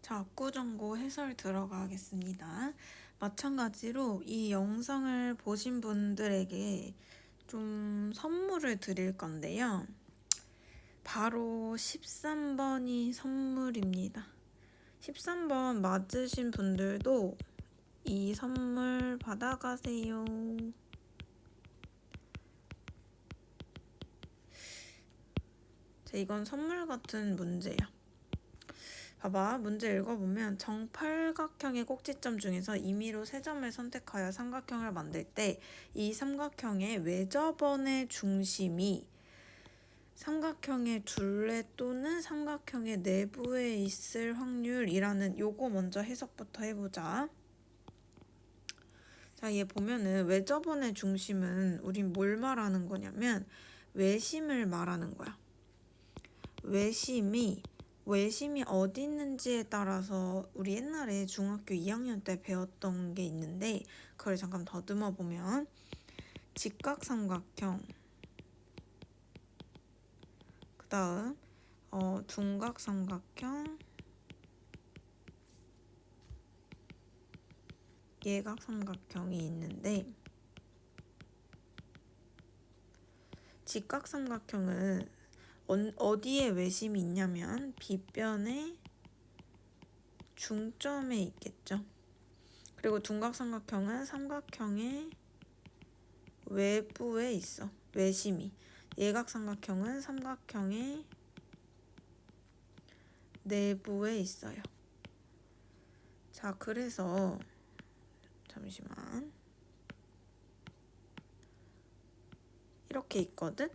자, 압구정고 해설 들어가겠습니다. 마찬가지로 이 영상을 보신 분들에게 좀 선물을 드릴 건데요. 바로 13번이 선물입니다. 13번 맞으신 분들도 이 선물 받아가세요. 자, 이건 선물 같은 문제야. 봐봐, 문제 읽어보면 정팔각형의 꼭지점 중에서 임의로 세 점을 선택하여 삼각형을 만들 때 이 삼각형의 외접원의 중심이 삼각형의 둘레 또는 삼각형의 내부에 있을 확률이라는 요거 먼저 해석부터 해보자. 자, 얘 보면은 외접원의 중심은 우린 뭘 말하는 거냐면 외심을 말하는 거야. 외심이 어디 있는지에 따라서 우리 옛날에 중학교 2학년 때 배웠던 게 있는데 그걸 잠깐 더듬어 보면 직각삼각형, 그 다음 둔각삼각형, 예각삼각형이 있는데 직각삼각형은 어디에 외심이 있냐면 빗변의 중점에 있겠죠. 그리고 둔각삼각형은 삼각형의 외부에 있어. 외심이. 예각삼각형은 삼각형의 내부에 있어요. 자, 그래서 잠시만. 이렇게 있거든.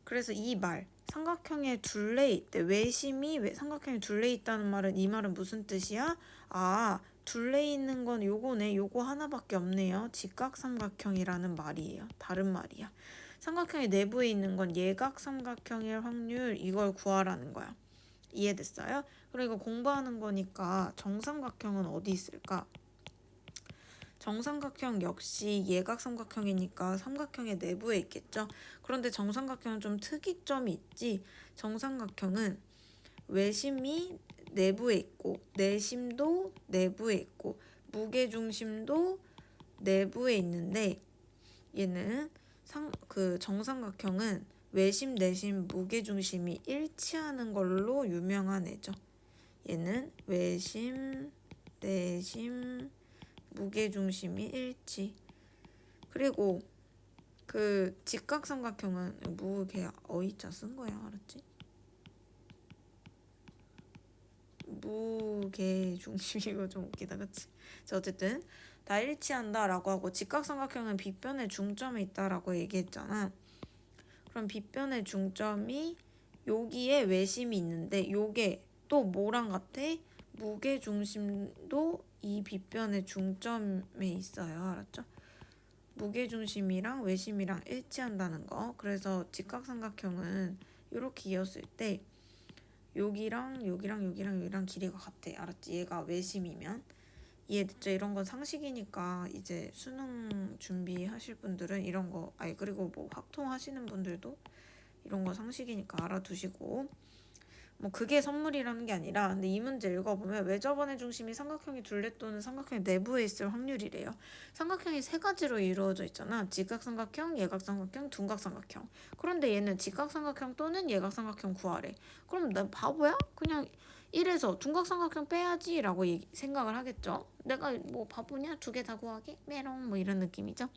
그래서 이 말, 삼각형의 둘레 있대. 외심이 삼각형의 둘레 있다는 말은 이 말은 무슨 뜻이야? 아, 둘레 있는 건 요거네. 요거 하나밖에 없네요. 직각삼각형이라는 말이에요. 다른 말이야. 삼각형의 내부에 있는 건 예각삼각형일 확률, 이걸 구하라는 거야. 이해됐어요? 그리고 공부하는 거니까 정삼각형은 어디 있을까? 정삼각형 역시 예각삼각형이니까 삼각형의 내부에 있겠죠. 그런데 정삼각형은 좀 특이점이 있지. 정삼각형은 외심이 내부에 있고 내심도 내부에 있고 무게중심도 내부에 있는데 얘는 정삼각형은 외심, 내심, 무게중심이 일치하는 걸로 유명한 애죠. 얘는 외심, 내심, 무게중심이 일치. 그리고 그 직각삼각형은 무게 어이자 쓴 거야, 알았지? 무게중심 이거 좀 웃기다, 그치? 자, 어쨌든 다 일치한다라고 하고 직각삼각형은 빗변의 중점에 있다라고 얘기했잖아. 그럼 빗변의 중점이 여기에 외심이 있는데 요게 또 뭐랑 같아? 무게중심도 이 빗변의 중점에 있어요. 알았죠? 무게중심이랑 외심이랑 일치한다는 거. 그래서 직각삼각형은 이렇게 이었을 때 여기랑 여기랑 여기랑 여기랑 길이가 같아. 알았지? 얘가 외심이면. 이해됐죠? 이런 건 상식이니까 이제 수능 준비하실 분들은 이런 거, 그리고 뭐 확통 하시는 분들도 이런 거 상식이니까 알아두시고, 뭐 그게 선물이라는 게 아니라, 근데 이 문제 읽어보면 외접원의 중심이 삼각형의 둘레 또는 삼각형의 내부에 있을 확률이래요. 삼각형이 세 가지로 이루어져 있잖아. 직각삼각형, 예각삼각형, 둔각삼각형. 그런데 얘는 직각삼각형 또는 예각삼각형 구하래. 그럼 나 바보야? 그냥 1에서 둔각삼각형 빼야지 라고 생각을 하겠죠. 내가 뭐 바보냐? 두 개 다 구하게? 메롱 뭐 이런 느낌이죠.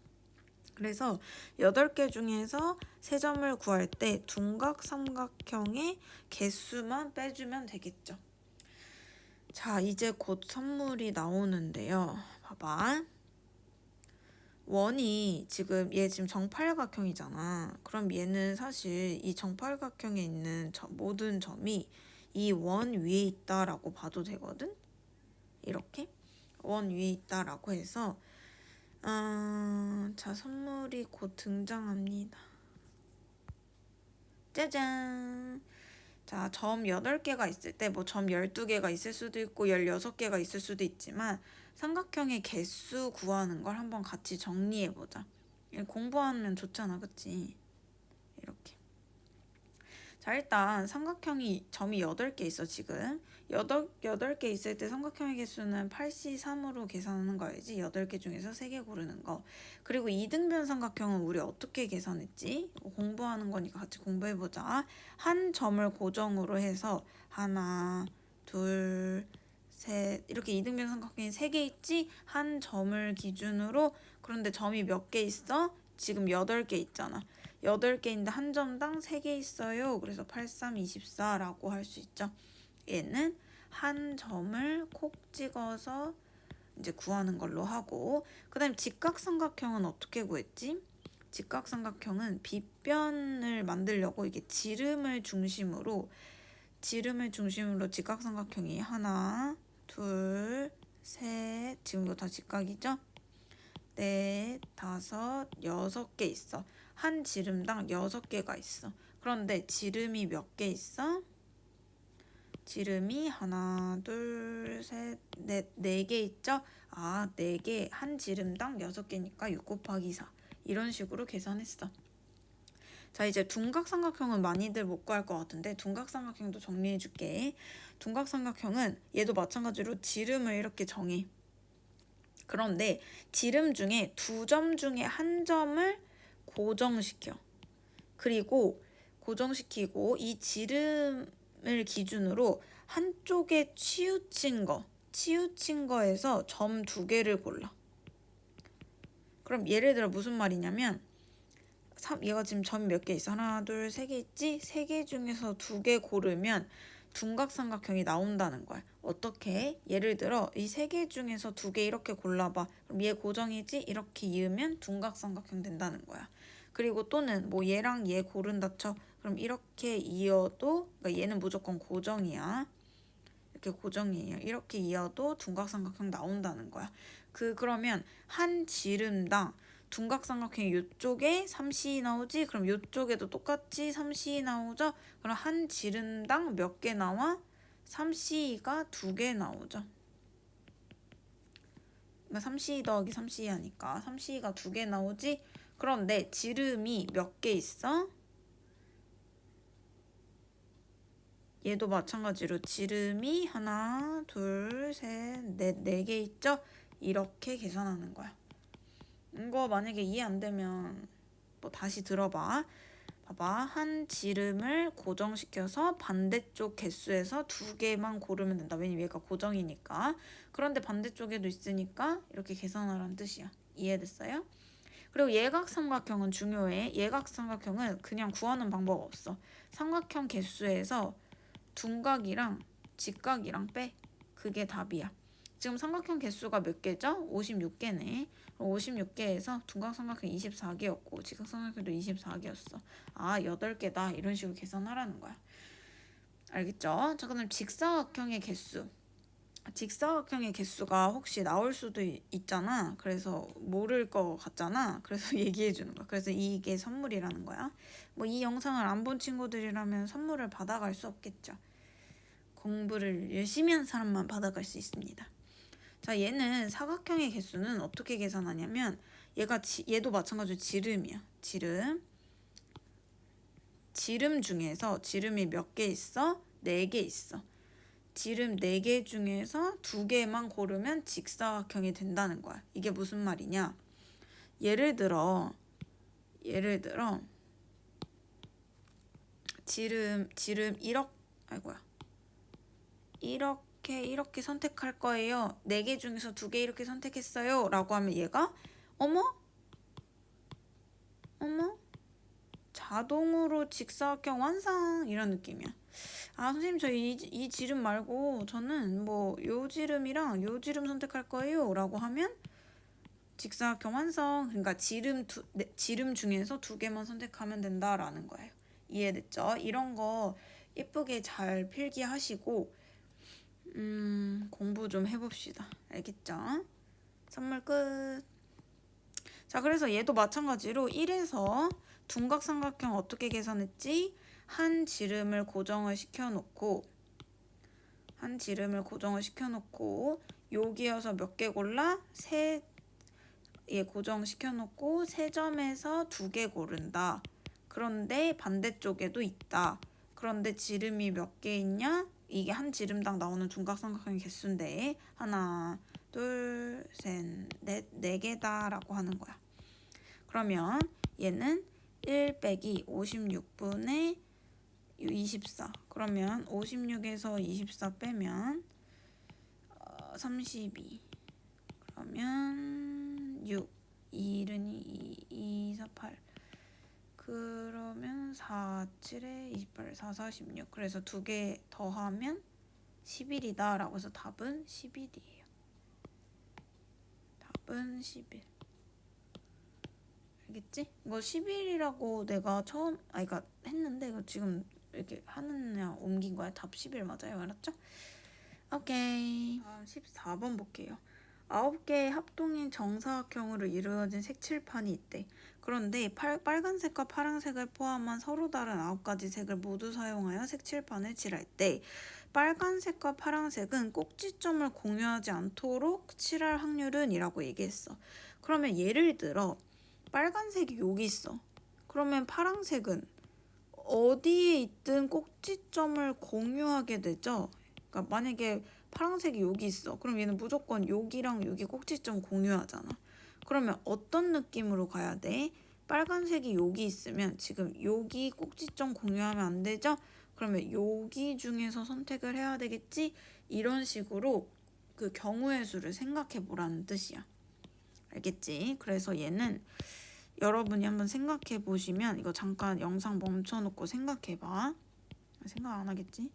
그래서 8개 중에서 3점을 구할 때 둔각삼각형의 개수만 빼주면 되겠죠. 자, 이제 곧 선물이 나오는데요. 봐봐. 원이 지금 얘 지금 정팔각형이잖아. 그럼 얘는 사실 이 정팔각형에 있는 모든 점이 이 원 위에 있다라고 봐도 되거든. 이렇게 원 위에 있다라고 해서 자, 선물이 곧 등장합니다. 짜잔! 자, 점 8개가 있을 때 뭐 점 12개가 있을 수도 있고 16개가 있을 수도 있지만 삼각형의 개수 구하는 걸 한번 같이 정리해보자. 공부하면 좋잖아, 그치? 이렇게. 자, 일단 삼각형이 점이 8개 있어, 지금. 여덟 개 있을 때 삼각형의 개수는 8C3으로 계산하는 거 알지? 8개 중에서 3개 고르는 거. 그리고 이등변 삼각형은 우리 어떻게 계산했지? 공부하는 거니까 같이 공부해보자. 한 점을 고정으로 해서 하나, 둘, 셋 이렇게 이등변 삼각형이 3개 있지? 한 점을 기준으로. 그런데 점이 몇 개 있어? 지금 8개 있잖아. 8개인데 한 점당 3개 있어요. 그래서 8, 3, 24라고 할 수 있죠. 얘는 한 점을 콕 찍어서 이제 구하는 걸로 하고, 그 다음에 직각삼각형은 어떻게 구했지? 직각삼각형은 빗변을 만들려고 이게 지름을 중심으로 직각삼각형이 하나, 둘, 셋, 지금 이거 다 직각이죠? 넷, 다섯, 6개 있어. 한 지름당 6개가 있어. 그런데 지름이 몇 개 있어? 지름이 하나, 둘, 셋, 넷, 4개 있죠? 4개, 한 지름당 6개니까 6 곱하기 4. 이런 식으로 계산했어. 자, 이제 둔각삼각형은 많이들 못 구할 것 같은데 둔각삼각형도 정리해줄게. 둔각삼각형은 얘도 마찬가지로 지름을 이렇게 정해. 그런데 지름 중에 2점 중에 한 점을 고정시켜. 그리고 고정시키고 이 지름을 기준으로 한쪽에 치우친 거에서 점 2개를 골라. 그럼 예를 들어 무슨 말이냐면 얘가 지금 점이 몇 개 있어? 하나, 둘, 3개 있지? 3개 중에서 2개 고르면 둔각삼각형이 나온다는 거야. 어떻게? 예를 들어 이 3개 중에서 2개 이렇게 골라봐. 그럼 얘 고정이지? 이렇게 이으면 둔각삼각형 된다는 거야. 그리고 또는 뭐 얘랑 얘 고른다 쳐. 그럼 이렇게 이어도, 그러니까 얘는 무조건 고정이야. 이렇게 고정이에요. 이렇게 이어도 둔각삼각형 나온다는 거야. 그러면 한 지름당 둔각삼각형이 이쪽에 3C 나오지? 그럼 이쪽에도 똑같이 3C 나오죠? 그럼 한 지름당 몇 개 나와? 3C가 2개 나오죠. 3C 더하기 3C 하니까 3C가 2개 나오지? 그런데 지름이 몇 개 있어? 얘도 마찬가지로 지름이 하나, 둘, 셋, 넷, 4개 있죠? 이렇게 계산하는 거야. 이거 만약에 이해 안 되면 뭐 다시 들어봐. 봐봐. 한 지름을 고정시켜서 반대쪽 개수에서 2개만 고르면 된다. 왜냐면 얘가 고정이니까. 그런데 반대쪽에도 있으니까 이렇게 계산하라는 뜻이야. 이해됐어요? 그리고 예각삼각형은 중요해. 예각삼각형은 그냥 구하는 방법 없어. 삼각형 개수에서 둔각이랑 직각이랑 빼. 그게 답이야. 지금 삼각형 개수가 몇 개죠? 56개네. 56개에서 둔각삼각형 24개였고 직각삼각형도 24개였어. 8개다. 이런 식으로 계산하라는 거야. 알겠죠? 자, 그럼 직사각형의 개수. 직사각형의 개수가 혹시 나올 수도 있잖아. 그래서 모를 것 같잖아. 그래서 얘기해 주는 거야. 그래서 이게 선물이라는 거야. 뭐 이 영상을 안 본 친구들이라면 선물을 받아갈 수 없겠죠. 공부를 열심히 한 사람만 받아갈 수 있습니다. 자, 얘는 사각형의 개수는 어떻게 계산하냐면 얘도 마찬가지로 지름이야. 지름 중에서 지름이 몇 개 있어? 4개 있어. 지름 4개 중에서 2개만 고르면 직사각형이 된다는 거야. 이게 무슨 말이냐? 예를 들어 지름 이렇게 선택할 거예요. 4개 중에서 2개 이렇게 선택했어요. 라고 하면 얘가 어머? 자동으로 직사각형 완성! 이런 느낌이야. 선생님 저 이 지름 말고 저는 뭐 요 지름이랑 요 지름 선택할 거예요. 라고 하면 직사각형 완성. 그러니까 지름 중에서 2개만 선택하면 된다라는 거예요. 이해됐죠? 이런 거 예쁘게 잘 필기하시고 공부 좀 해봅시다. 알겠죠? 선물 끝. 자, 그래서 얘도 마찬가지로 1에서 둔각삼각형 어떻게 계산했지? 한 지름을 고정을 시켜놓고 여기여서 몇 개 골라? 얘 고정시켜놓고 3점에서 2개 고른다. 그런데 반대쪽에도 있다. 그런데 지름이 몇 개 있냐? 이게 한 지름당 나오는 중각삼각형의 개수인데 하나, 둘, 셋, 넷, 네 개다라고 하는 거야. 그러면 얘는 1 빼기 56분의 24. 그러면 56에서 24 빼면 32. 그러면 6. 2일은 2, 4, 8. 그러면 4, 7에 28, 4, 46. 그래서 두 개 더하면 11이다 라고 해서 답은 11이에요. 답은 11. 알겠지? 이거 11이라고 내가 처음 그러니까 했는데 이거 지금 이렇게 하느냐 옮긴 거야. 답 11 맞아요. 알았죠? 오케이. 다음 14번 볼게요. 9개의 합동인 정사각형으로 이루어진 색칠판이 있대. 그런데 빨간색과 파란색을 포함한 서로 다른 9가지 색을 모두 사용하여 색칠판을 칠할 때 빨간색과 파란색은 꼭지점을 공유하지 않도록 칠할 확률은 이라고 얘기했어. 그러면 예를 들어 빨간색이 여기 있어. 그러면 파란색은 어디에 있든 꼭지점을 공유하게 되죠. 그러니까 만약에 파란색이 여기 있어. 그럼 얘는 무조건 여기랑 여기 꼭지점 공유하잖아. 그러면 어떤 느낌으로 가야 돼? 빨간색이 여기 있으면 지금 여기 꼭지점 공유하면 안 되죠? 그러면 여기 중에서 선택을 해야 되겠지? 이런 식으로 그 경우의 수를 생각해 보라는 뜻이야. 알겠지? 그래서 얘는 여러분이 한번 생각해 보시면 이거 잠깐 영상 멈춰놓고 생각해 봐. 생각 안 하겠지?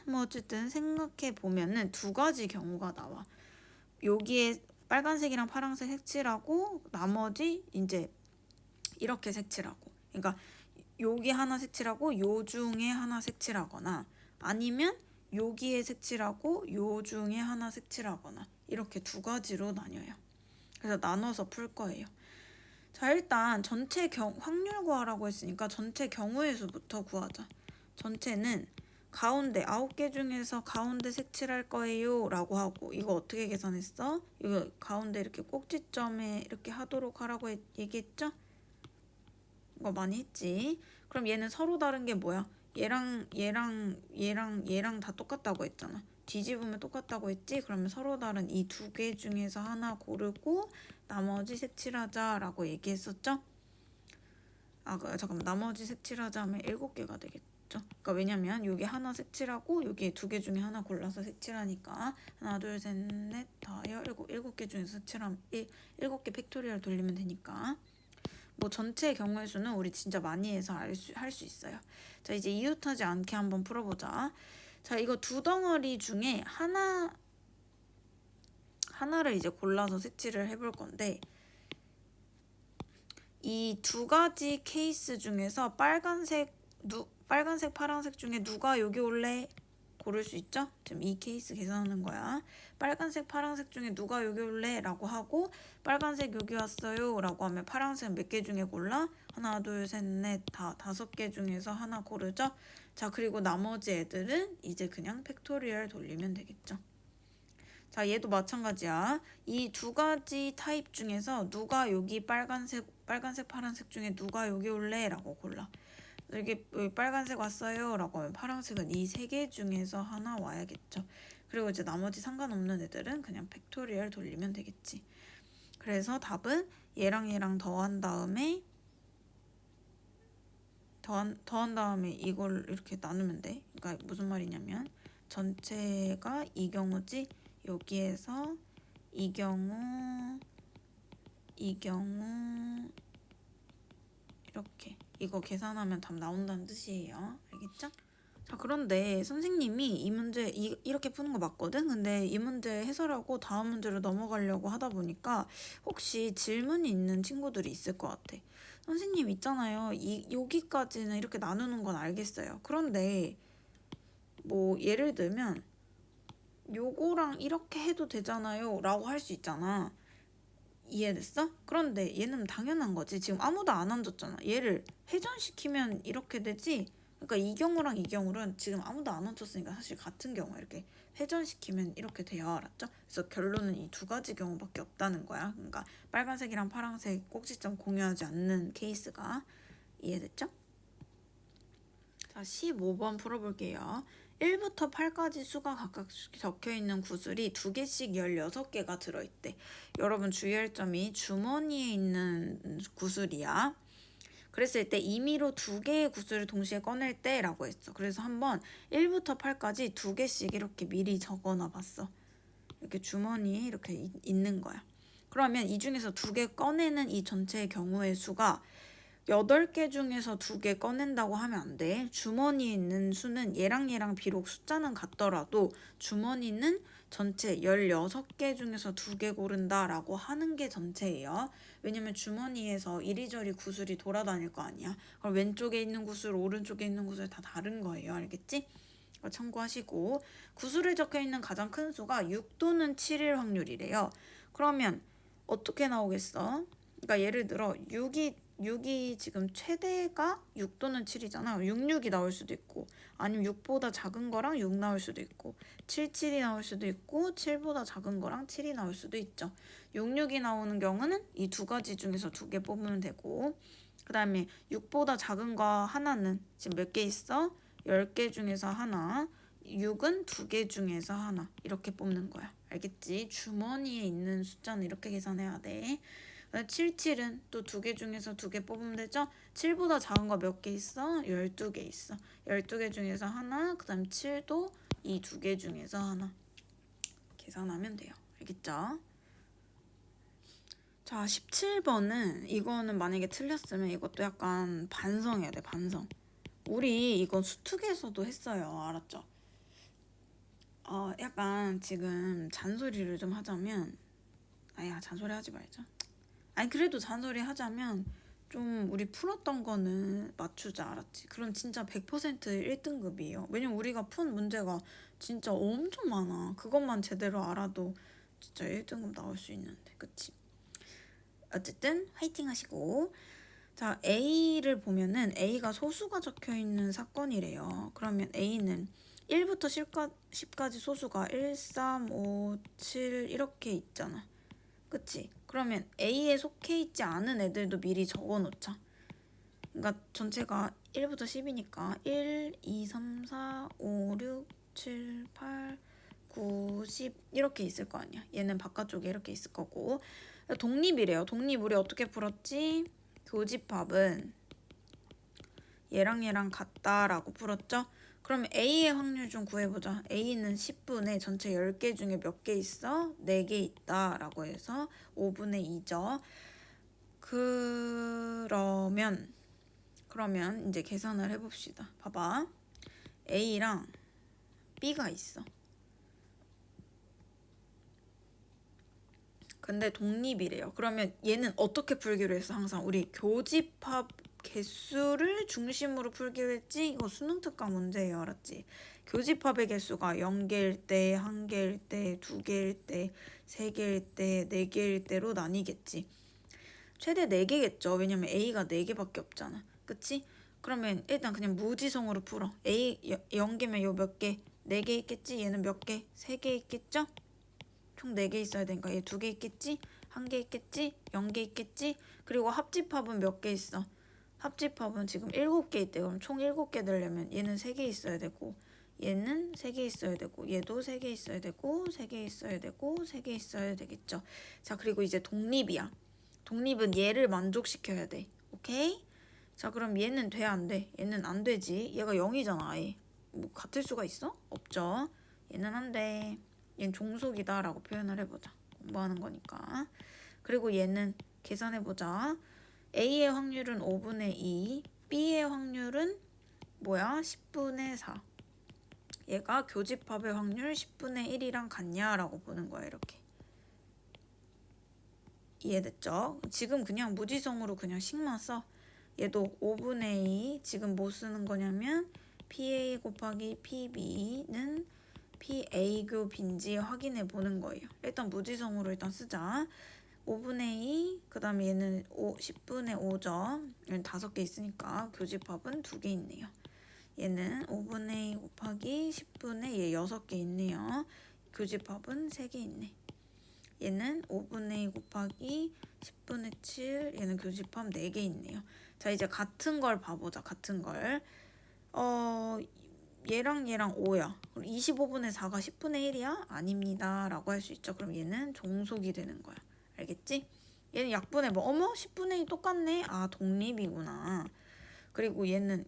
뭐 어쨌든 생각해 보면은 두 가지 경우가 나와. 여기에 빨간색이랑 파란색 색칠하고 나머지 이제 이렇게 색칠하고. 그러니까 여기 하나 색칠하고 요 중에 하나 색칠하거나 아니면 여기에 색칠하고 요 중에 하나 색칠하거나 이렇게 두 가지로 나뉘어요. 그래서 나눠서 풀 거예요. 자, 일단 전체 확률 구하라고 했으니까 전체 경우의 수부터 구하자. 전체는 가운데 9개 중에서 가운데 색칠할 거예요 라고 하고 이거 어떻게 계산했어? 이거 가운데 이렇게 꼭지점에 이렇게 하도록 하라고 얘기했죠? 이거 많이 했지. 그럼 얘는 서로 다른 게 뭐야? 얘랑 다 똑같다고 했잖아. 뒤집으면 똑같다고 했지? 그러면 서로 다른 이 두 개 중에서 하나 고르고 나머지 색칠하자 라고 얘기했었죠? 잠깐만, 나머지 색칠하자 하면 7개가 되겠죠? 그러니까 왜냐면 여기 하나 색칠하고 여기 두 개 중에 하나 골라서 색칠하니까 하나, 둘, 셋, 넷, 다, 7개 중에서 색칠하면 7개 팩토리얼 돌리면 되니까 뭐 전체 경우의 수는 우리 진짜 많이 해서 할 수 있어요. 자, 이제 이웃하지 않게 한번 풀어보자. 자, 이거 두 덩어리 중에 하나를 이제 골라서 색칠을 해볼 건데 이 두 가지 케이스 중에서 빨간색, 파란색 중에 누가 여기 올래? 고를 수 있죠? 지금 이 케이스 계산하는 거야. 빨간색, 파란색 중에 누가 여기 올래? 라고 하고 빨간색 여기 왔어요 라고 하면 파란색 몇 개 중에 골라? 하나, 둘, 셋, 넷, 다 5개 중에서 하나 고르죠? 자, 그리고 나머지 애들은 이제 그냥 팩토리얼 돌리면 되겠죠. 자, 얘도 마찬가지야. 이 두 가지 타입 중에서 누가 여기 빨간색, 파란색 중에 누가 여기 올래? 라고 골라. 여기 빨간색 왔어요 라고 하면 파란색은 이 세 개 중에서 하나 와야겠죠. 그리고 이제 나머지 상관없는 애들은 그냥 팩토리얼 돌리면 되겠지. 그래서 답은 얘랑 더한 다음에 이걸 이렇게 나누면 돼. 그러니까 무슨 말이냐면 전체가 이 경우지. 여기에서 이 경우 이렇게 이거 계산하면 답 나온다는 뜻이에요. 알겠죠? 자, 그런데 선생님이 이 문제 이렇게 푸는 거 맞거든? 근데 이 문제 해설하고 다음 문제로 넘어가려고 하다 보니까 혹시 질문이 있는 친구들이 있을 것 같아. 선생님 있잖아요. 여기까지는 이렇게 나누는 건 알겠어요. 그런데 뭐 예를 들면 요거랑 이렇게 해도 되잖아요 라고 할 수 있잖아. 이해됐어? 그런데 얘는 당연한 거지. 지금 아무도 안 얹었잖아. 얘를 회전시키면 이렇게 되지. 그러니까 이 경우랑 이 경우는 지금 아무도 안 얹었으니까 사실 같은 경우야. 이렇게 회전시키면 이렇게 돼요. 알았죠? 그래서 결론은 이 두 가지 경우밖에 없다는 거야. 그러니까 빨간색이랑 파란색 꼭지점 공유하지 않는 케이스가. 이해됐죠? 자, 자, 15번 풀어볼게요. 1부터 8까지 수가 각각 적혀있는 구슬이 2개씩 16개가 들어있대. 여러분 주의할 점이 주머니에 있는 구슬이야. 그랬을 때 임의로 2개의 구슬을 동시에 꺼낼 때 라고 했어. 그래서 한번 1부터 8까지 2개씩 이렇게 미리 적어놔 봤어. 이렇게 주머니에 이렇게 있는 거야. 그러면 이 중에서 2개 꺼내는 이 전체의 경우의 수가 8개 중에서 2개 꺼낸다고 하면 안 돼. 주머니에 있는 수는 얘랑 비록 숫자는 같더라도 주머니는 전체 16개 중에서 2개 고른다라고 하는 게 전체예요. 왜냐면 주머니에서 이리저리 구슬이 돌아다닐 거 아니야. 그럼 왼쪽에 있는 구슬, 오른쪽에 있는 구슬 다 다른 거예요. 알겠지? 참고하시고 구슬에 적혀있는 가장 큰 수가 6 또는 7일 확률이래요. 그러면 어떻게 나오겠어? 그러니까 예를 들어 6이 지금 최대가 6 또는 7이잖아. 66이 나올 수도 있고 아니면 6보다 작은 거랑 6 나올 수도 있고 77이 나올 수도 있고 7보다 작은 거랑 7이 나올 수도 있죠. 66이 나오는 경우는 이 2가지 중에서 2개 뽑으면 되고 그 다음에 6보다 작은 거 하나는 지금 몇 개 있어? 10개 중에서 하나, 6은 2개 중에서 하나 이렇게 뽑는 거야. 알겠지? 주머니에 있는 숫자는 이렇게 계산해야 돼. 77은 또 2개 중에서 2개 뽑으면 되죠? 7보다 작은 거 몇 개 있어? 12개 있어. 12개 중에서 하나, 그 다음 7도 이 2개 중에서 하나 계산하면 돼요. 알겠죠? 자, 17번은 이거는 만약에 틀렸으면 이것도 약간 반성해야 돼. 반성. 우리 이건 수특에서도 했어요. 알았죠? 약간 지금 잔소리를 좀 하자면 잔소리 하지 말자. 아니 그래도 잔소리 하자면 좀 우리 풀었던 거는 맞추자. 알았지? 그럼 진짜 100% 1등급이에요. 왜냐면 우리가 푼 문제가 진짜 엄청 많아. 그것만 제대로 알아도 진짜 1등급 나올 수 있는데. 그치? 어쨌든 화이팅 하시고 자, A를 보면은 A가 소수가 적혀있는 사건이래요. 그러면 A는 1부터 10까지 소수가 1, 3, 5, 7 이렇게 있잖아. 그치? 그러면 A에 속해 있지 않은 애들도 미리 적어 놓자. 그러니까 전체가 1부터 10이니까 1, 2, 3, 4, 5, 6, 7, 8, 9, 10 이렇게 있을 거 아니야. 얘는 바깥쪽에 이렇게 있을 거고 독립이래요. 독립 우리 어떻게 풀었지? 교집합은 얘랑 같다라고 풀었죠? 그럼 A의 확률 좀 구해보자. A는 10분의 전체 10개 중에 몇 개 있어? 4개 있다라고 해서 5분의 2죠. 그러면 이제 계산을 해봅시다. 봐봐. A랑 B가 있어. 근데 독립이래요. 그러면 얘는 어떻게 풀기로 했어? 항상 우리 교집합 개수를 중심으로 풀기로 했지? 이거 수능 특강 문제예요. 알았지? 교집합의 개수가 0개일 때, 1개일 때, 2개일 때, 3개일 때, 4개일 때로 나뉘겠지. 최대 4개겠죠. 왜냐면 A가 4개밖에 없잖아. 그치? 그러면 일단 그냥 무지성으로 풀어. A 0개면 요 몇 개? 4개 있겠지? 얘는 몇 개? 3개 있겠죠? 총 4개 있어야 되니까 얘 2개 있겠지? 1개 있겠지? 0개 있겠지? 그리고 합집합은 몇 개 있어? 합집합은 지금 7개 있대. 그럼 총 7개 되려면 얘는 3개 있어야 되고 얘는 3개 있어야 되고 얘도 3개 있어야 되고 3개 있어야 되고 3개 있어야 되겠죠. 자, 그리고 이제 독립이야. 독립은 얘를 만족시켜야 돼. 오케이? 자, 그럼 얘는 돼, 안 돼? 얘는 안 되지. 얘가 0이잖아, 아예. 뭐 같을 수가 있어? 없죠. 얘는 안 돼. 얘는 종속이다 라고 표현을 해보자. 공부하는 거니까. 그리고 얘는 계산해보자. A의 확률은 5분의 2, B의 확률은 뭐야? 10분의 4. 얘가 교집합의 확률 10분의 1이랑 같냐라고 보는 거야. 이렇게. 이해됐죠? 지금 그냥 무지성으로 그냥 식만 써. 얘도 5분의 2 지금 뭐 쓰는 거냐면 PA 곱하기 PB는 PA교 B인지 확인해 보는 거예요. 일단 무지성으로 일단 쓰자. 5분의 2, 그 다음에 얘는 10분의 5죠. 얘는 5개 있으니까 교집합은 2개 있네요. 얘는 5분의 2 곱하기 10분의 얘 6개 있네요. 교집합은 3개 있네. 얘는 5분의 2 곱하기 10분의 7, 얘는 교집합 4개 있네요. 자, 이제 같은 걸 봐보자. 같은 걸. 얘랑 얘랑 5야. 그럼 25분의 4가 10분의 1이야? 아닙니다. 라고 할 수 있죠. 그럼 얘는 종속이 되는 거야. 알겠지? 얘는 약분해 봐. 어머 10분의 2 똑같네. 아 독립이구나. 그리고 얘는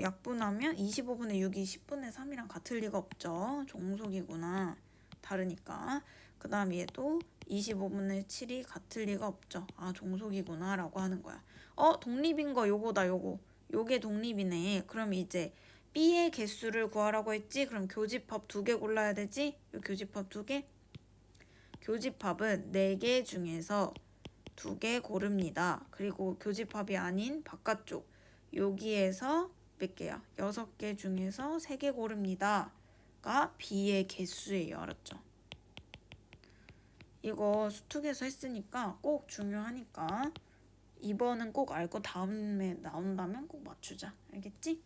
약분하면 25분의 6이 10분의 3이랑 같을 리가 없죠. 종속이구나. 다르니까. 그 다음 얘도 25분의 7이 같을 리가 없죠. 아 종속이구나 라고 하는 거야. 독립인 거 요거다 요거. 요게 독립이네. 그럼 이제 B의 개수를 구하라고 했지? 그럼 교집합 2개 골라야 되지? 요 교집합 2개? 교집합은 4개 중에서 2개 고릅니다. 그리고 교집합이 아닌 바깥쪽 여기에서 몇 개야? 6개 중에서 3개 고릅니다. 가 B의 개수예요. 알았죠? 이거 수특에서 했으니까 꼭 중요하니까 2번은 꼭 알고 다음에 나온다면 꼭 맞추자. 알겠지?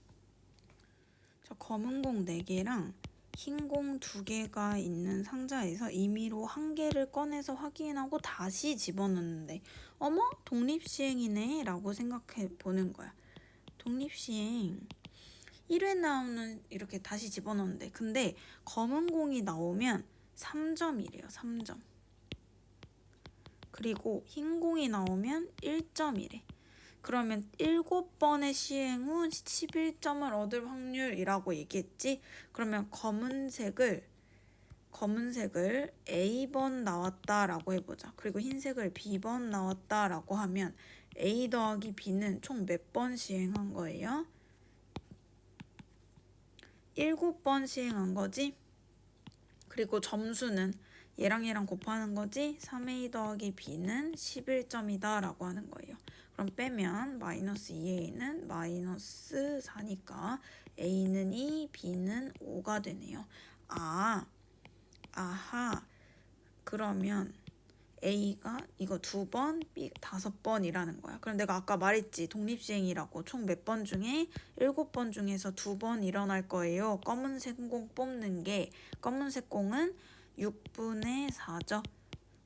자, 검은 공 4개랑 흰 공 2개가 있는 상자에서 임의로 1개를 꺼내서 확인하고 다시 집어넣는데 어머? 독립시행이네? 라고 생각해 보는 거야. 독립시행 1회 나오는 이렇게 다시 집어넣는데 근데 검은 공이 나오면 3점이래요. 3점. 그리고 흰 공이 나오면 1점이래. 그러면 7번의 시행 후 11점을 얻을 확률이라고 얘기했지? 그러면 검은색을 A번 나왔다라고 해보자. 그리고 흰색을 B번 나왔다라고 하면 A 더하기 B는 총 몇 번 시행한 거예요? 7번 시행한 거지? 그리고 점수는 얘랑 곱하는 거지? 3A 더하기 B는 11점이다 라고 하는 거예요. 그럼 빼면 마이너스 2A는 마이너스 4니까 A는 2, B는 5가 되네요. 아하. 그러면 A가 이거 2번, B 5번이라는 거야. 그럼 내가 아까 말했지. 독립시행이라고 총 몇 번 중에 7번 중에서 2번 일어날 거예요. 검은색 공 뽑는 게 검은색 공은 6분의 4죠.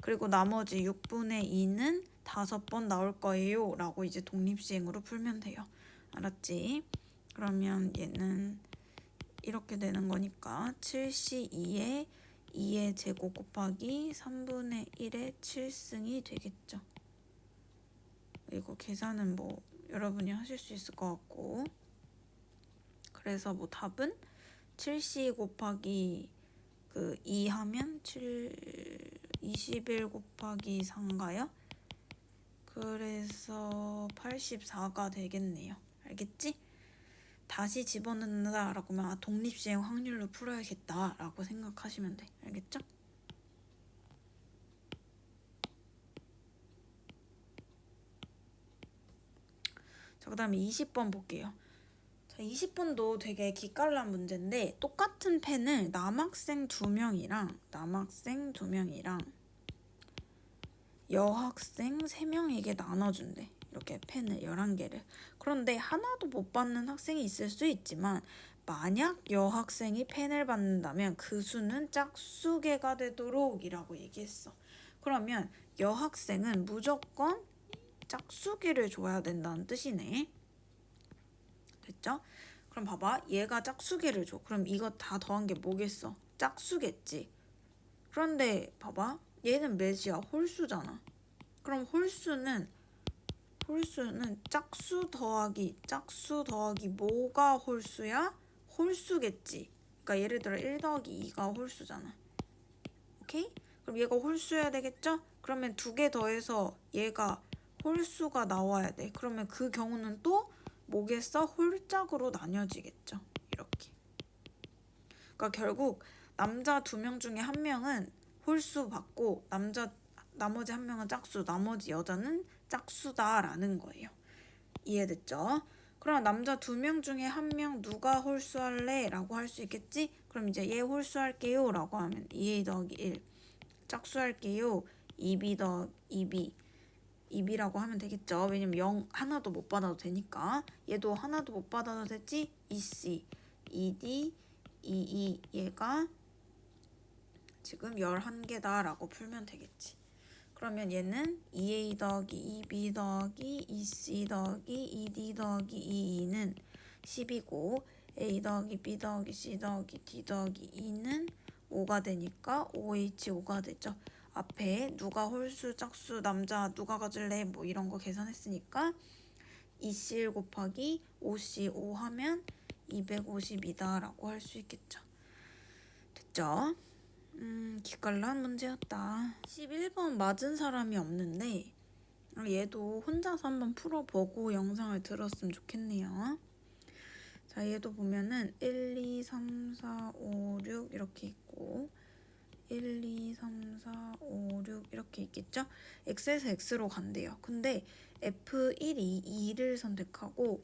그리고 나머지 6분의 2는 5번 나올 거예요. 라고 이제 독립시행으로 풀면 돼요. 알았지? 그러면 얘는 이렇게 되는 거니까 7C2에 2의 제곱 곱하기 3분의 1의 7승이 되겠죠. 이거 계산은 뭐 여러분이 하실 수 있을 것 같고 그래서 뭐 답은 7C 곱하기 2 하면 21 곱하기 4인가요? 그래서 84가 되겠네요. 알겠지? 다시 집어넣는다 라고 하면 독립시행 확률로 풀어야겠다 라고 생각하시면 돼. 알겠죠? 자, 그 다음에 20번 볼게요. 자, 20번도 되게 기깔난 문제인데 똑같은 펜을 남학생 2명이랑 여학생 3명에게 나눠준대. 이렇게 펜을 11개를. 그런데 하나도 못 받는 학생이 있을 수 있지만 만약 여학생이 펜을 받는다면 그 수는 짝수개가 되도록 이라고 얘기했어. 그러면 여학생은 무조건 짝수개를 줘야 된다는 뜻이네. 됐죠? 그럼 봐봐. 얘가 짝수개를 줘. 그럼 이거 다 더한 게 뭐겠어? 짝수겠지. 그런데 봐봐. 얘는 몇이야? 홀수잖아. 그럼 홀수는 짝수 더하기 뭐가 홀수야? 홀수겠지. 그러니까 예를 들어 1 더하기 2가 홀수잖아. 오케이? 그럼 얘가 홀수여야 되겠죠? 그러면 2개 더해서 얘가 홀수가 나와야 돼. 그러면 그 경우는 또 뭐겠어? 홀짝으로 나뉘어지겠죠. 이렇게. 그러니까 결국 남자 2명 중에 1명은 홀수 받고 나머지 1명은 짝수, 나머지 여자는 짝수다라는 거예요. 이해됐죠? 그럼 남자 2명 중에 1명 누가 홀수할래? 라고 할 수 있겠지? 그럼 이제 얘 홀수할게요 라고 하면 2A 더하기 1 짝수할게요 2B 더하기 2B라고 하면 되겠죠? 왜냐면 0 하나도 못 받아도 되니까. 얘도 하나도 못 받아도 되지? 2C, 2D, 2E 얘가 지금 11개다 라고 풀면 되겠지. 그러면 얘는 2A 더하기 2B 더하기 2C 더하기 2D 더하기 2E는 10이고 A 더하기 B 더하기 C 더하기 D 더하기 2는 5가 되니까 5H5가 되죠. 앞에 누가 홀수, 짝수, 남자 누가 가질래 뭐 이런 거 계산했으니까 2C1 곱하기 5C5 하면 250이다 라고 할 수 있겠죠. 됐죠? 기깔난 문제였다. 11번 맞은 사람이 없는데 얘도 혼자서 한번 풀어보고 영상을 들었으면 좋겠네요. 자, 얘도 보면은 1, 2, 3, 4, 5, 6 이렇게 있고 1, 2, 3, 4, 5, 6 이렇게 있겠죠? X에서 X로 간대요. 근데 F1이 2를 선택하고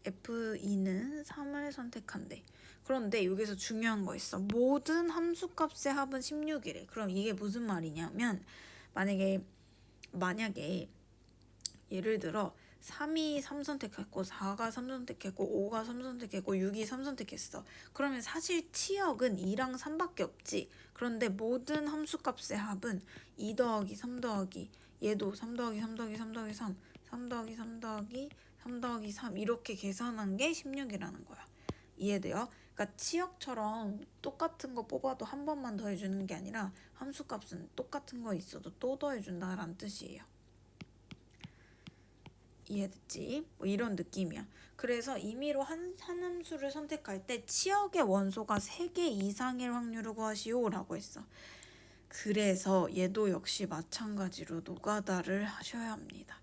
F2는 3을 선택한대. 그런데 여기서 중요한 거 있어. 모든 함수값의 합은 16이래. 그럼 이게 무슨 말이냐면 만약에 예를 들어 3이 3 선택했고 4가 3 선택했고 5가 3 선택했고 6이 3 선택했어. 그러면 사실 치역은 2랑 3밖에 없지. 그런데 모든 함수값의 합은 2 더하기 3 더하기 얘도 3 더하기 3 더하기 3 더하기 3 3 더하기 3 더하기 3 더하기 3 이렇게 계산한 게 16이라는 거야. 이해돼요? 그러니까 치역처럼 똑같은 거 뽑아도 한 번만 더해주는 게 아니라 함수값은 똑같은 거 있어도 또 더해준다라는 뜻이에요. 이해됐지? 뭐 이런 느낌이야. 그래서 임의로 한 함수를 선택할 때 치역의 원소가 3개 이상일 확률을 구하시오 라고 했어. 그래서 얘도 역시 마찬가지로 노가다를 하셔야 합니다.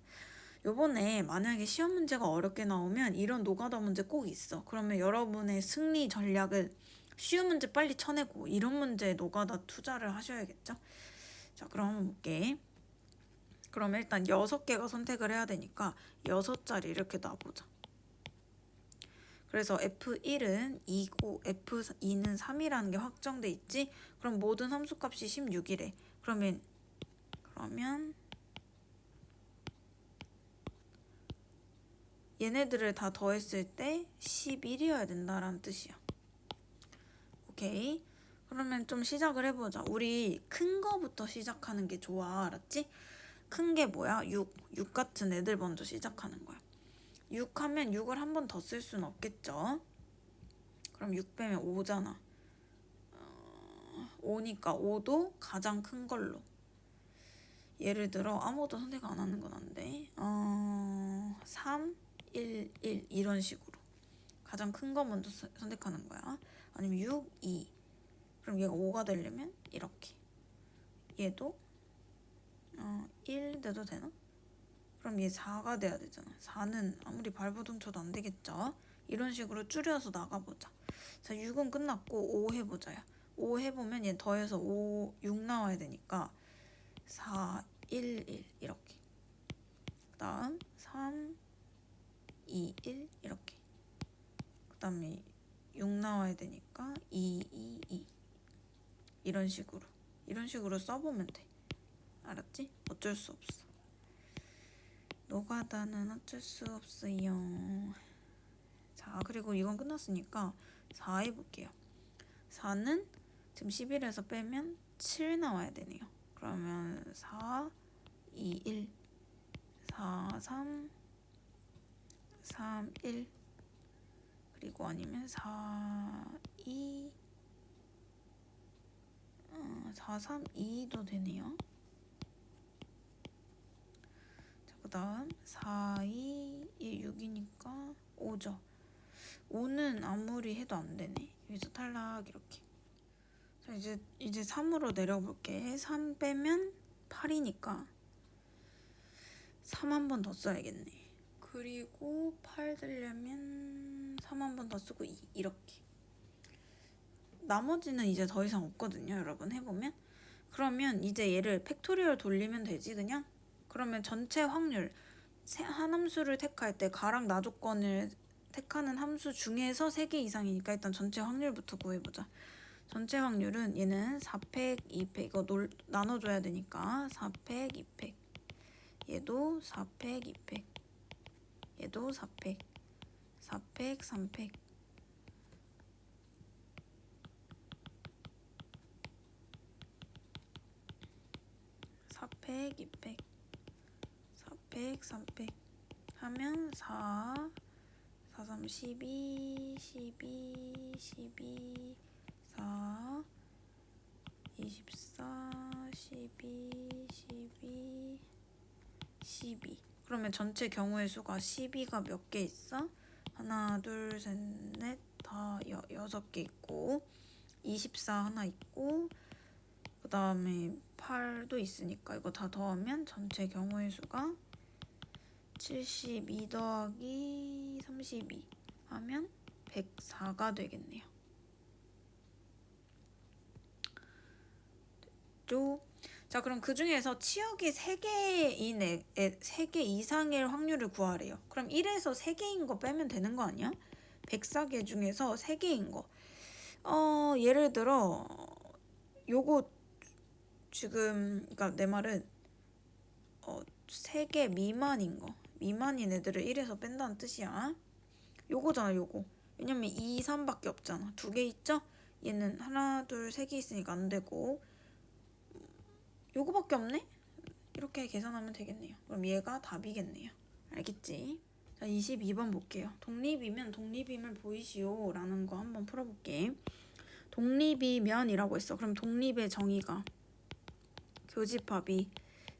요번에 만약에 시험 문제가 어렵게 나오면 이런 노가다 문제 꼭 있어. 그러면 여러분의 승리 전략은 쉬운 문제 빨리 쳐내고 이런 문제에 노가다 투자를 하셔야겠죠? 자, 그럼 한번 볼게. 그럼 일단 6개가 선택을 해야 되니까 6자리 이렇게 놔보자. 그래서 F1은 2고 F2는 3이라는 게 확정돼 있지? 그럼 모든 함수값이 16이래. 그러면 얘네들을 다 더했을 때 11이어야 된다라는 뜻이야. 오케이. 그러면 좀 시작을 해보자. 우리 큰 거부터 시작하는 게 좋아. 알았지? 큰 게 뭐야? 6 같은 애들 먼저 시작하는 거야. 6 하면 6을 한 번 더 쓸 수는 없겠죠? 그럼 6 빼면 5잖아. 5니까 5도 가장 큰 걸로. 예를 들어 아무것도 선택 안 하는 건 안 돼. 3, 1, 1 이런 식으로. 가장 큰 거 먼저 선택하는 거야. 아니면 6, 2. 그럼 얘가 5가 되려면 이렇게. 얘도 1 돼도 되나? 그럼 얘 4가 돼야 되잖아. 4는 아무리 발버둥 쳐도 안 되겠죠? 이런 식으로 줄여서 나가보자. 자, 6은 끝났고 5 해보자요. 5 해보면 얘 더해서 6 나와야 되니까 4, 1, 1 이렇게. 그 다음 3, 2, 1 이렇게. 그 다음에 6 나와야 되니까 2, 2, 2 이런 식으로 써보면 돼. 알았지? 어쩔 수 없어. 노가다는 어쩔 수 없어요. 자, 그리고 이건 끝났으니까 4 해볼게요. 4는 지금 11에서 빼면 7 나와야 되네요. 그러면 4, 2, 1 4, 3 3, 1 그리고 아니면 4, 2 4, 3, 2도 되네요. 자, 그 다음 4, 2, 6이니까 5죠. 5는 아무리 해도 안 되네. 여기서 탈락 이렇게. 자, 이제 3으로 내려볼게. 3 빼면 8이니까 3 한 번 더 써야겠네. 그리고 8 되려면 3 한 번 더 쓰고 2 이렇게. 나머지는 이제 더 이상 없거든요. 여러분 해보면. 그러면 이제 얘를 팩토리얼 돌리면 되지 그냥? 그러면 전체 확률 한 함수를 택할 때 가랑 나 조건을 택하는 함수 중에서 3개 이상이니까 일단 전체 확률부터 구해보자. 전체 확률은 얘는 4팩, 2팩 이거 나눠줘야 되니까 4팩, 2팩 얘도 4팩, 2팩 얘도 4팩, 4팩, 3팩 4팩, 2팩 4팩, 3팩 하면 4, 4, 3, 12, 12, 12, 4, 24, 12, 12, 12. 그러면 전체 경우의 수가 12가 몇 개 있어? 하나, 둘, 셋, 넷, 다 6개 있고 24 하나 있고 그 다음에 8도 있으니까 이거 다 더하면 전체 경우의 수가 72 더하기 32 하면 104가 되겠네요. 됐죠? 자, 그럼 그 중에서 치역이 3개 이상일 확률을 구하래요. 그럼 1에서 3개인 거 빼면 되는 거 아니야? 104개 중에서 3개인 거. 예를 들어 요거 지금 그러니까 내 말은 3개 미만인 거. 미만인 애들을 1에서 뺀다는 뜻이야. 요거잖아, 요거. 왜냐면 2, 3밖에 없잖아. 2개 있죠? 얘는 하나, 둘, 3개 있으니까 안 되고 요거밖에 없네? 이렇게 계산하면 되겠네요. 그럼 얘가 답이겠네요. 알겠지? 자, 22번 볼게요. 독립이면 독립임을 보이시오 라는 거 한번 풀어볼게. 독립이면이라고 했어. 그럼 독립의 정의가 교집합이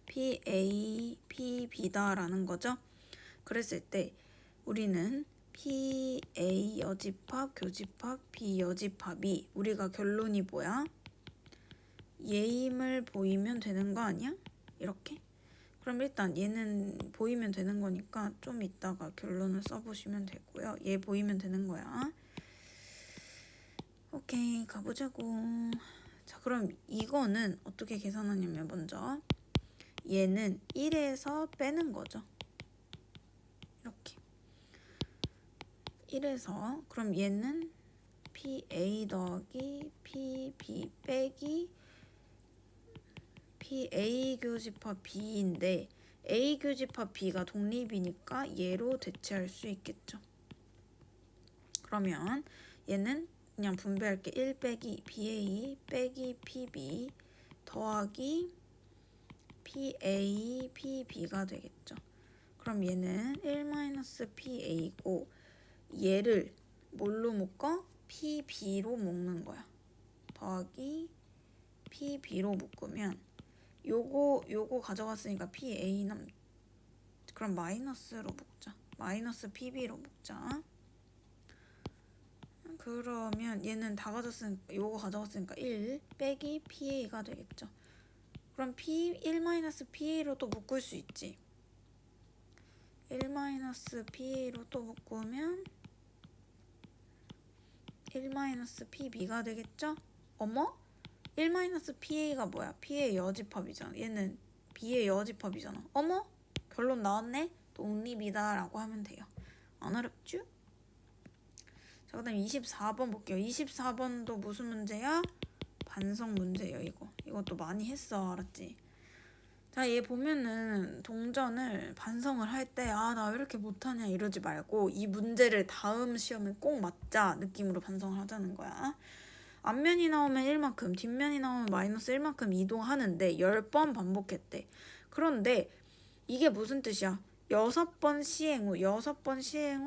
PA, PB다라는 거죠. 그랬을 때 우리는 PA 여집합, 교집합, B 여집합이 우리가 결론이 뭐야? 얘임을 보이면 되는 거 아니야? 이렇게? 그럼 일단 얘는 보이면 되는 거니까 좀 이따가 결론을 써보시면 되고요. 얘 보이면 되는 거야. 오케이, 가보자고. 자, 그럼 이거는 어떻게 계산하냐면 먼저 얘는 1에서 빼는 거죠. 이렇게 1에서 그럼 얘는 PA 더하기 PB 빼기 PA 교집합 B인데 A 교집합 B가 독립이니까 얘로 대체할 수 있겠죠. 그러면 얘는 그냥 분배할게. 1 빼기 BA 빼기 PB 더하기 PA PB가 되겠죠. 그럼 얘는 1-PA고 얘를 뭘로 묶어? PB로 묶는 거야. 더하기 PB로 묶으면 요거 가져갔으니까 PA 그럼 마이너스로 묶자. 마이너스 PB로 묶자. 그러면 얘는 다 가졌으니까 요거 가져갔으니까 1 빼기 PA가 되겠죠. 그럼 1-PA로 또 묶을 수 있지. 1-PA로 또 묶으면 1-PB가 되겠죠? 어머? 1-PA가 뭐야? P의 여집합이잖아. 얘는 B의 여집합이잖아. 어머? 결론 나왔네? 독립이다 라고 하면 돼요. 안 어렵죠? 자, 그 다음 24번 볼게요. 24번도 무슨 문제야? 반성 문제예요. 이것도 많이 했어. 알았지? 자, 얘 보면은 동전을 반성을 할 때 나 왜 이렇게 못하냐 이러지 말고 이 문제를 다음 시험에 꼭 맞자 느낌으로 반성을 하자는 거야. 앞면이 나오면 1만큼, 뒷면이 나오면 마이너스 1만큼 이동하는데 10번 반복했대. 그런데 이게 무슨 뜻이야? 6번 시행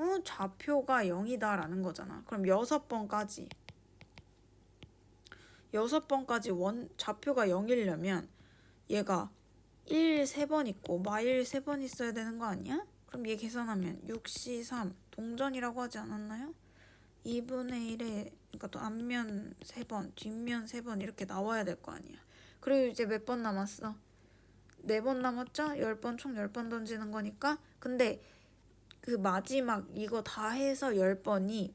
후 좌표가 0이다라는 거잖아. 그럼 6번까지 좌표가 0이려면 얘가 1 3번 있고 마일 3번 있어야 되는 거 아니야? 그럼 얘 계산하면 6C 3 동전이라고 하지 않았나요? 2분의 1에 그러니까 또 앞면 3번, 뒷면 3번 이렇게 나와야 될 거 아니야. 그리고 이제 몇 번 남았어? 4번 남았죠? 10번 총 10번 던지는 거니까. 근데 그 마지막 이거 다 해서 10번이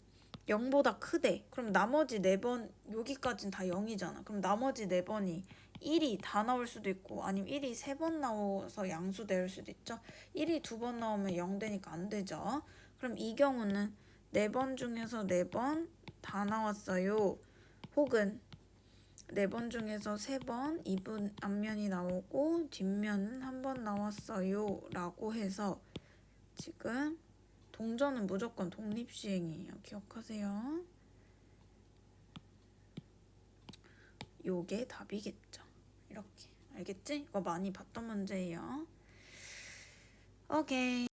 0보다 크대. 그럼 나머지 4번 여기까지는 다 0이잖아. 그럼 나머지 4번이 1이 다 나올 수도 있고 아니면 1이 3번 나와서 양수될 수도 있죠. 1이 2번 나오면 0 되니까 안 되죠. 그럼 이 경우는 4번 중에서 4번 다 나왔어요. 혹은 4번 중에서 3번 2분 앞면이 나오고 뒷면은 1번 나왔어요 라고 해서 지금 동전은 무조건 독립시행이에요. 기억하세요. 요게 답이겠죠. 이렇게 알겠지? 이거 많이 봤던 문제예요. 오케이.